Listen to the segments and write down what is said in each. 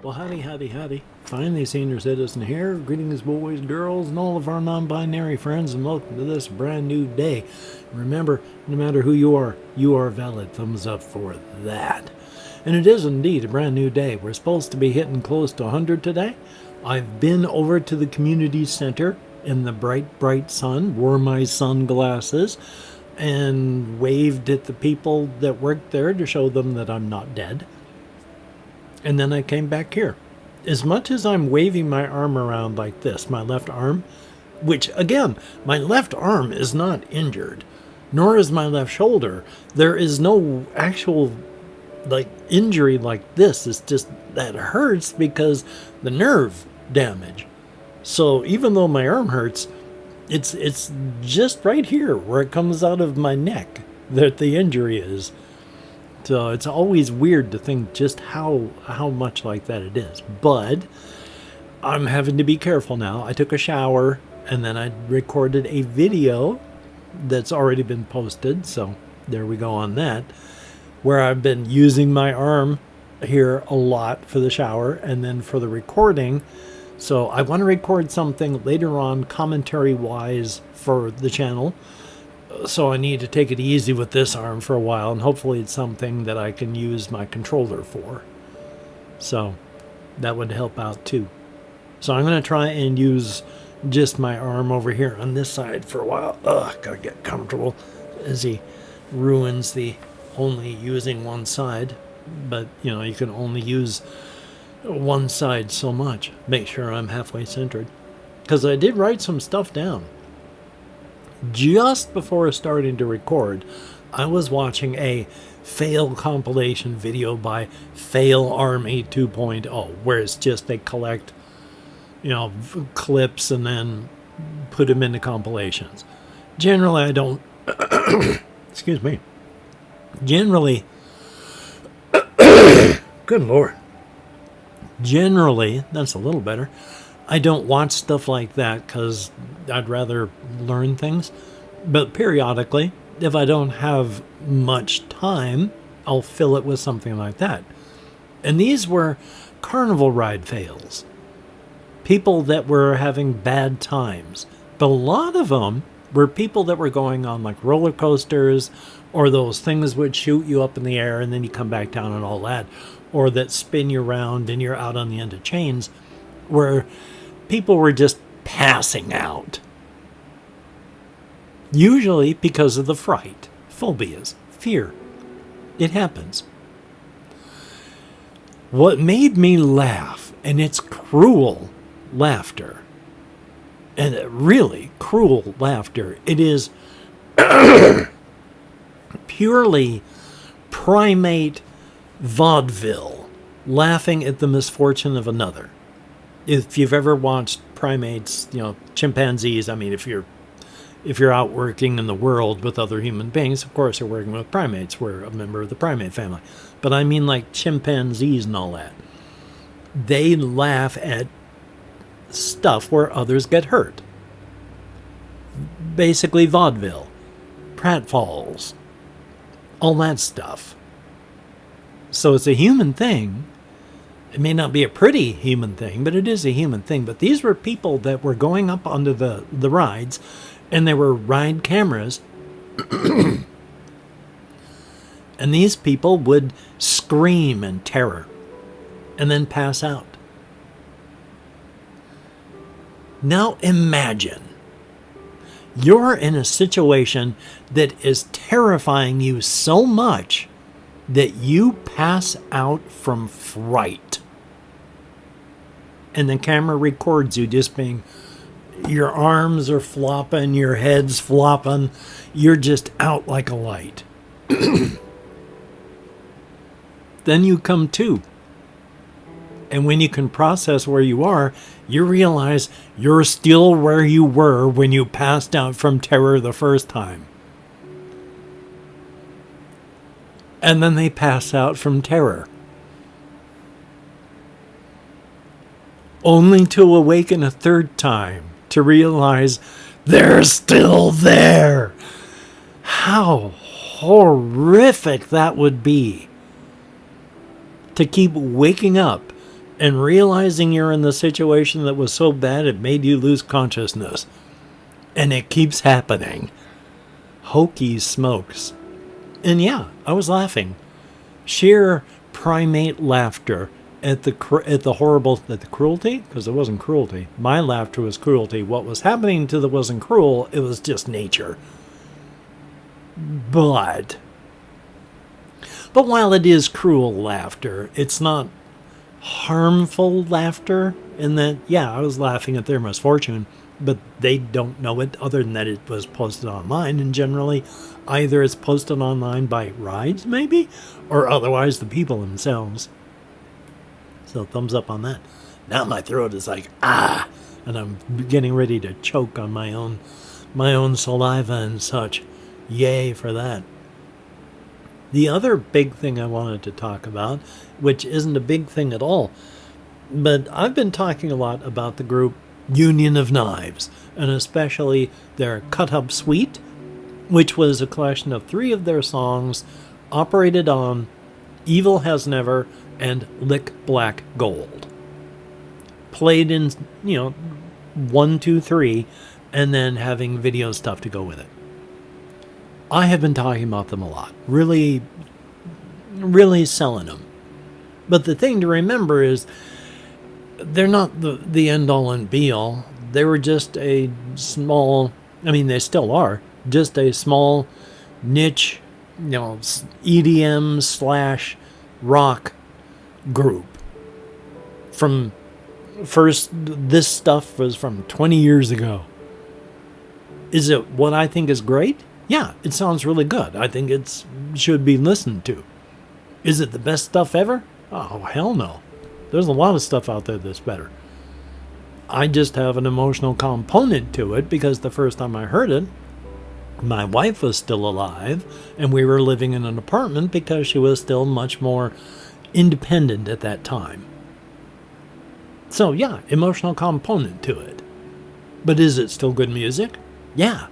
Well, howdy, howdy, howdy. Finally, senior citizen here. Greetings, boys, girls, and all of our non-binary friends, and welcome to this brand new day. Remember, no matter who you are valid. Thumbs up for that. And it is indeed a brand new day. We're supposed to be hitting close to 100 today. I've been over to the community center in the bright, bright sun, wore my sunglasses, and waved at the people that worked there to show them that I'm not dead. And then I came back here. As much as I'm waving my arm around like this, my left arm, which again, my left arm is not injured, nor is my left shoulder. There is no actual injury like this. It's just that hurts because the nerve damage. So even though my arm hurts, it's just right here where it comes out of my neck that the injury is. So it's always weird to think just how much like that it is. But I'm having to be careful now. I took a shower and then I recorded a video that's already been posted. So there we go on that. Where I've been using my arm here a lot for the shower and then for the recording. So I want to record something later on commentary-wise for the channel. So I need to take it easy with this arm for a while, and hopefully it's something that I can use my controller for. So that would help out too. So I'm going to try and use just my arm over here on this side for a while. Gotta get comfortable as he ruins the only using one side. But, you know, you can only use one side so much. Make sure I'm halfway centered. Because I did write some stuff down. Just before starting to record, I was watching a fail compilation video by Fail Army 2.0, where it's just they collect, clips and then put them into compilations. Generally, I don't, excuse me, generally, good Lord, generally, that's a little better. I don't watch stuff like that because I'd rather learn things. But periodically, if I don't have much time, I'll fill it with something like that. And these were carnival ride fails. People that were having bad times. But a lot of them were people that were going on like roller coasters, or those things would shoot you up in the air and then you come back down and all that. Or that spin you around and you're out on the end of chains, where people were just passing out. Usually because of the fright, phobias, fear. It happens. What made me laugh, and it's cruel laughter, and really cruel laughter, it is purely primate vaudeville, laughing at the misfortune of another. If you've ever watched primates, chimpanzees, I mean, if you're out working in the world with other human beings, of course you're working with primates. We're a member of the primate family. But I mean like chimpanzees and all that. They laugh at stuff where others get hurt. Basically vaudeville, pratfalls, all that stuff. So it's a human thing. It may not be a pretty human thing, but it is a human thing. But these were people that were going up onto the rides, and there were ride cameras. And these people would scream in terror and then pass out. Now imagine you're in a situation that is terrifying you so much that you pass out from fright. And the camera records you just being, your arms are flopping, your head's flopping, you're just out like a light. Then you come to. And when you can process where you are, you realize you're still where you were when you passed out from terror the first time. And then they pass out from terror. Only to awaken a third time to realize they're still there. How horrific that would be. To keep waking up and realizing you're in the situation that was so bad it made you lose consciousness. And it keeps happening. Hokey smokes. And yeah, I was laughing. Sheer primate laughter at the cruelty, because it wasn't cruelty. My laughter was cruelty. What was happening to them wasn't cruel, it was just nature. But while it is cruel laughter, it's not harmful laughter in that, yeah, I was laughing at their misfortune, but they don't know it other than that it was posted online, and generally either it's posted online by rides maybe, or otherwise the people themselves. So thumbs up on that. Now my throat is like, and I'm getting ready to choke on my own saliva and such. Yay for that. The other big thing I wanted to talk about, which isn't a big thing at all, but I've been talking a lot about the group Union of Knives, and especially their Cut Up Suite, which was a collection of 3 of their songs, Operated On, Evil Has Never, and Lick Black Gold. Played in, 1, 2, 3, and then having video stuff to go with it. I have been talking about them a lot. Really, really selling them. But the thing to remember is they're not the end-all and be-all. They were just a small, they still are, just a small niche, EDM / rock group. This stuff was from 20 years ago. Is it what I think is great? Yeah, it sounds really good. I think it should be listened to. Is it the best stuff ever? Oh, hell no. There's a lot of stuff out there that's better. I just have an emotional component to it because the first time I heard it, my wife was still alive and we were living in an apartment because she was still much more independent at that time. So yeah, emotional component to it. But is it still good music? Yeah.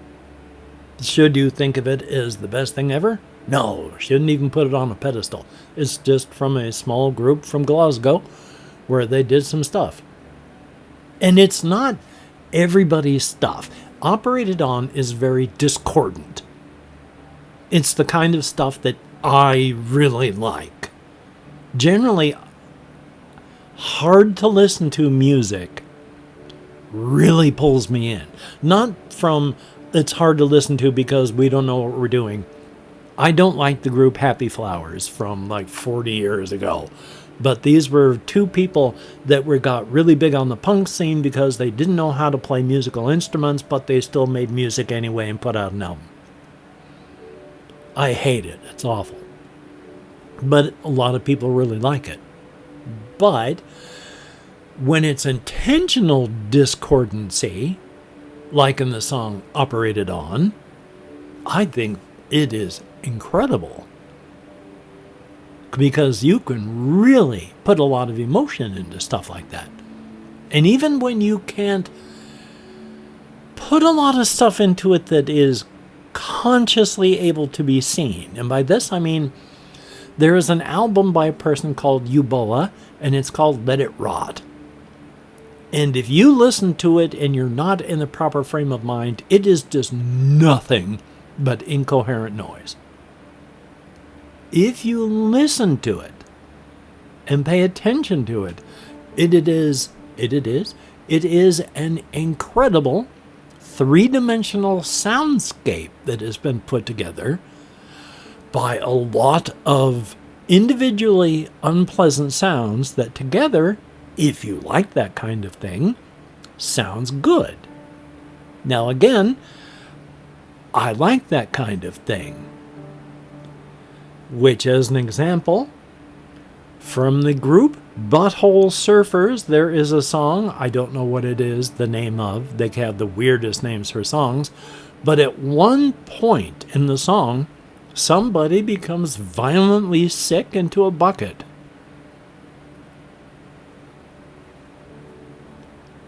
Should you think of it as the best thing ever? No, shouldn't even put it on a pedestal. It's just from a small group from Glasgow where they did some stuff. And it's not everybody's stuff. Operated On is very discordant. It's the kind of stuff that I really like. Generally, hard to listen to music really pulls me in. Not from it's hard to listen to because we don't know what we're doing. I don't like the group Happy Flowers from like 40 years ago. But these were 2 people that got really big on the punk scene because they didn't know how to play musical instruments, but they still made music anyway and put out an album. I hate it. It's awful. But a lot of people really like it. But when it's intentional discordancy, like in the song Operated On, I think it is incredible. Because you can really put a lot of emotion into stuff like that. And even when you can't put a lot of stuff into it that is consciously able to be seen. And by this I mean there is an album by a person called Uboa, and it's called Let It Rot. And if you listen to it and you're not in the proper frame of mind, it is just nothing but incoherent noise. If you listen to it and pay attention to it, it is an incredible 3-dimensional soundscape that has been put together by a lot of individually unpleasant sounds that together, if you like that kind of thing, sounds good. Now again, I like that kind of thing. Which, as an example, from the group Butthole Surfers, there is a song, I don't know what it is, the name of, they have the weirdest names for songs, but at one point in the song, somebody becomes violently sick into a bucket.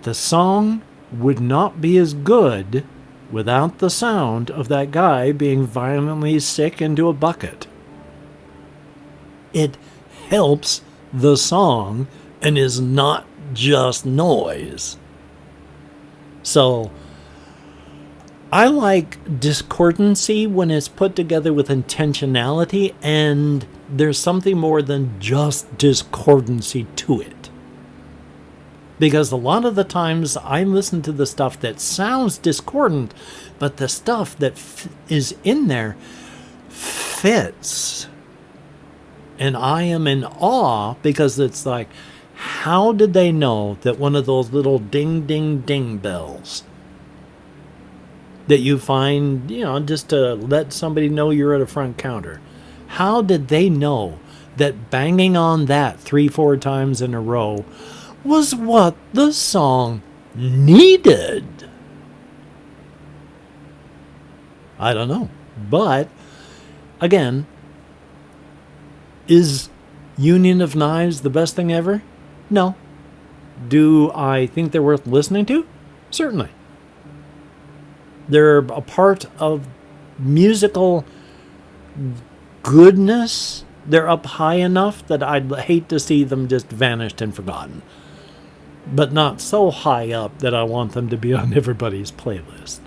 The song would not be as good without the sound of that guy being violently sick into a bucket. It helps the song and is not just noise. So I like discordancy when it's put together with intentionality, and there's something more than just discordancy to it. Because a lot of the times I listen to the stuff that sounds discordant, but the stuff that is in there fits. And I am in awe, because it's like, how did they know that one of those little ding, ding, ding bells that you find, just to let somebody know you're at a front counter, how did they know that banging on that 3-4 times in a row was what the song needed? I don't know. But, again, is Union of Knives the best thing ever? No. Do I think they're worth listening to? Certainly. They're a part of musical goodness. They're up high enough that I'd hate to see them just vanished and forgotten. But not so high up that I want them to be on everybody's playlist.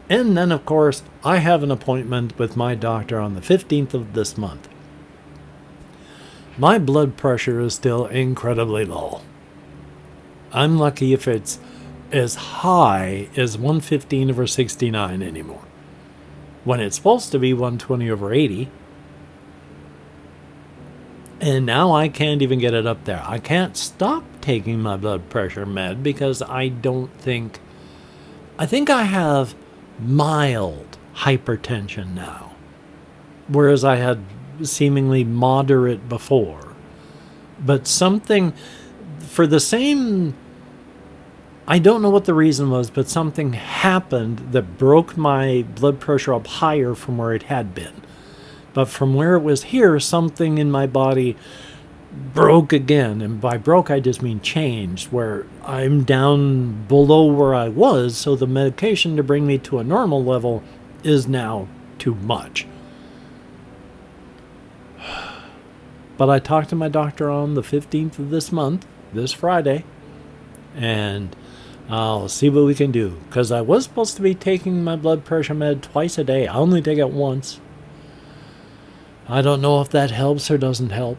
And then, of course, I have an appointment with my doctor on the 15th of this month. My blood pressure is still incredibly low. I'm lucky if it's as high as 115/69 anymore, when it's supposed to be 120/80. And now I can't even get it up there. I can't stop taking my blood pressure med because I think I have mild hypertension now, whereas I had seemingly moderate before. But something for the same, I don't know what the reason was, but something happened that broke my blood pressure up higher from where it had been. But from where it was here, something in my body broke again. And by broke, I just mean changed, where I'm down below where I was, so the medication to bring me to a normal level is now too much. But I talked to my doctor on the 15th of this month, this Friday, and I'll see what we can do. Because I was supposed to be taking my blood pressure med twice a day. I only take it once. I don't know if that helps or doesn't help.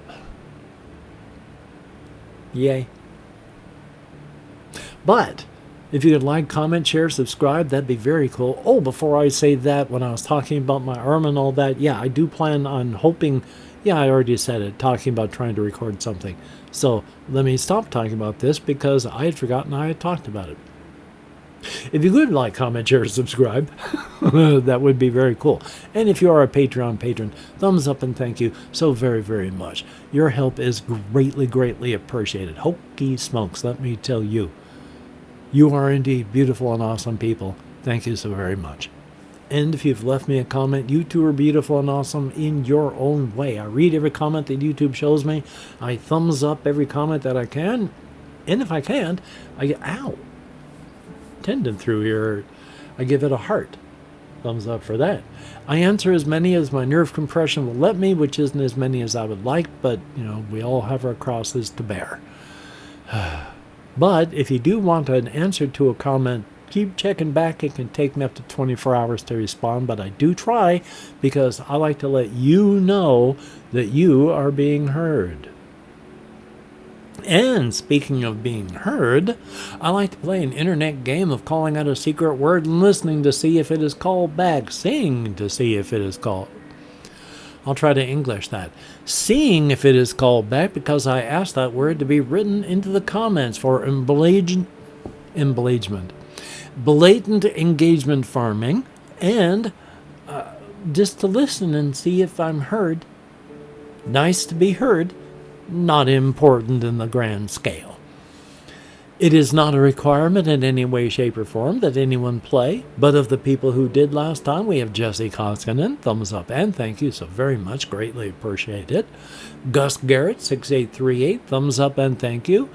Yay. But if you could like, comment, share, subscribe, that'd be very cool. Oh, before I say that, when I was talking about my arm and all that, yeah, I do plan on hoping, yeah, I already said it, talking about trying to record something. So let me stop talking about this because I had forgotten I had talked about it. If you could like, comment, share, subscribe, that would be very cool. And if you are a Patreon patron, thumbs up and thank you so very, very much. Your help is greatly, greatly appreciated. Hokey smokes, let me tell you. You are indeed beautiful and awesome people. Thank you so very much. And if you've left me a comment, you too are beautiful and awesome in your own way. I read every comment that YouTube shows me. I thumbs up every comment that I can. And if I can't, I get, ow, tendon through here, I give it a heart. Thumbs up for that. I answer as many as my nerve compression will let me, which isn't as many as I would like, but, we all have our crosses to bear. But if you do want an answer to a comment, keep checking back. It can take me up to 24 hours to respond, but I do try because I like to let you know that you are being heard. And speaking of being heard, I like to play an internet game of calling out a secret word and listening to see if it is called back. Sing to see if it is called. I'll try to English that. Seeing if it is called back because I asked that word to be written into the comments for blatant engagement farming, and just to listen and see if I'm heard. Nice to be heard. Not important in the grand scale. It is not a requirement in any way, shape, or form that anyone play, but of the people who did last time, we have Jesse Koskinen, thumbs up and thank you so very much, greatly appreciate it. Gus Garrett, 6838, thumbs up and thank you.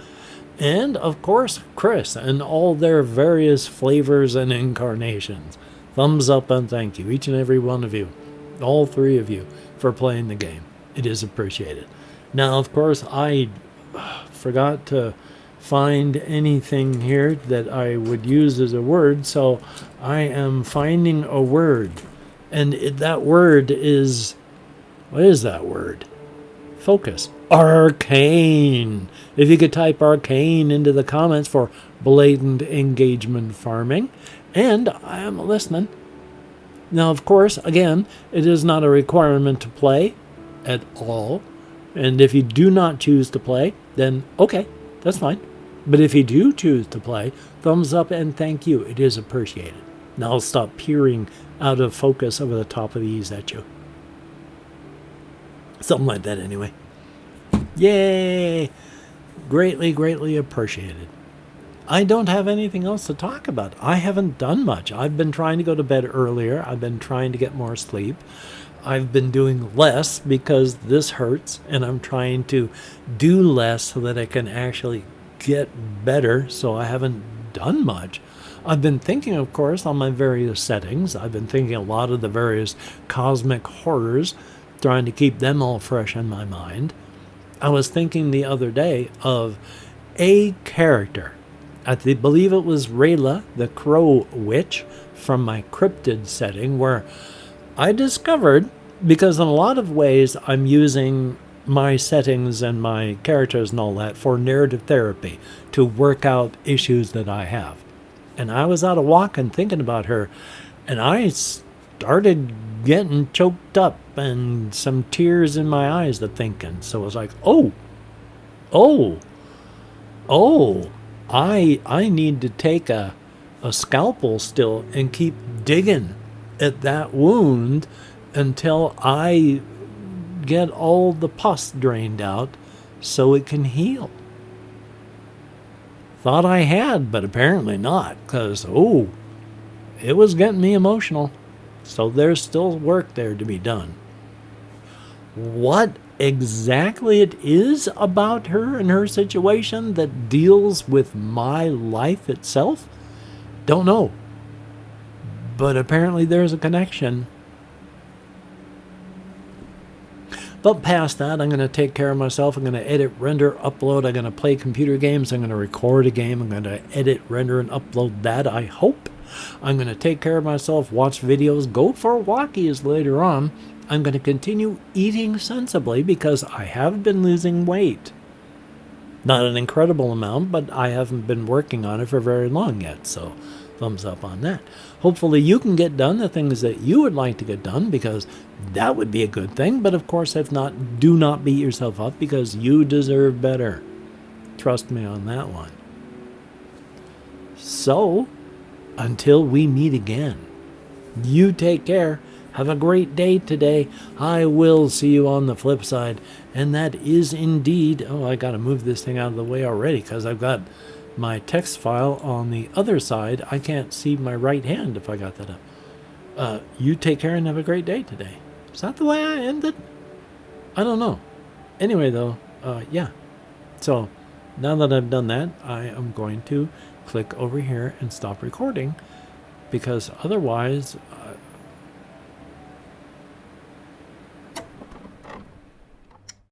And, of course, Chris and all their various flavors and incarnations. Thumbs up and thank you, each and every one of you, all three of you, for playing the game. It is appreciated. Now, of course, I forgot to find anything here that I would use as a word, so I am finding a word. And that word is, what is that word? Focus. Arcane. If you could type arcane into the comments for blatant engagement farming, and I am listening. Now, of course, again, it is not a requirement to play at all. And if you do not choose to play, then okay, that's fine. But if you do choose to play, thumbs up and thank you. It is appreciated. Now I'll stop peering out of focus over the top of these at you. Something like that anyway. Yay! Greatly, greatly appreciated. I don't have anything else to talk about. I haven't done much. I've been trying to go to bed earlier. I've been trying to get more sleep. I've been doing less because this hurts, and I'm trying to do less so that I can actually get better, so I haven't done much. I've been thinking, of course, on my various settings. I've been thinking a lot of the various cosmic horrors, trying to keep them all fresh in my mind. I was thinking the other day of a character. I believe it was Rayla, the Crow Witch, from my cryptid setting, where I discovered, because in a lot of ways I'm using my settings and my characters and all that for narrative therapy to work out issues that I have. And I was out a walk and thinking about her, and I started getting choked up and some tears in my eyes of thinking. So it was like, I need to take a scalpel still and keep digging at that wound until I get all the pus drained out so it can heal. Thought I had, but apparently not, because, it was getting me emotional. So there's still work there to be done. What exactly it is about her and her situation that deals with my life itself, don't know. But apparently there's a connection. But past that, I'm going to take care of myself. I'm going to edit, render, upload. I'm going to play computer games. I'm going to record a game. I'm going to edit, render, and upload that, I hope. I'm going to take care of myself, watch videos, go for walkies later on. I'm going to continue eating sensibly because I have been losing weight. Not an incredible amount, but I haven't been working on it for very long yet, so thumbs up on that. Hopefully you can get done the things that you would like to get done, because that would be a good thing. But of course, if not, do not beat yourself up, because you deserve better. Trust me on that one. So, until we meet again, you take care. Have a great day today. I will see you on the flip side. And that is indeed... I got to move this thing out of the way already because I've got my text file on the other side. I can't see my right hand if I got that up. You take care and have a great day today. Is that the way I ended? I don't know. Anyway, though, yeah. So, now that I've done that, I am going to click over here and stop recording, because otherwise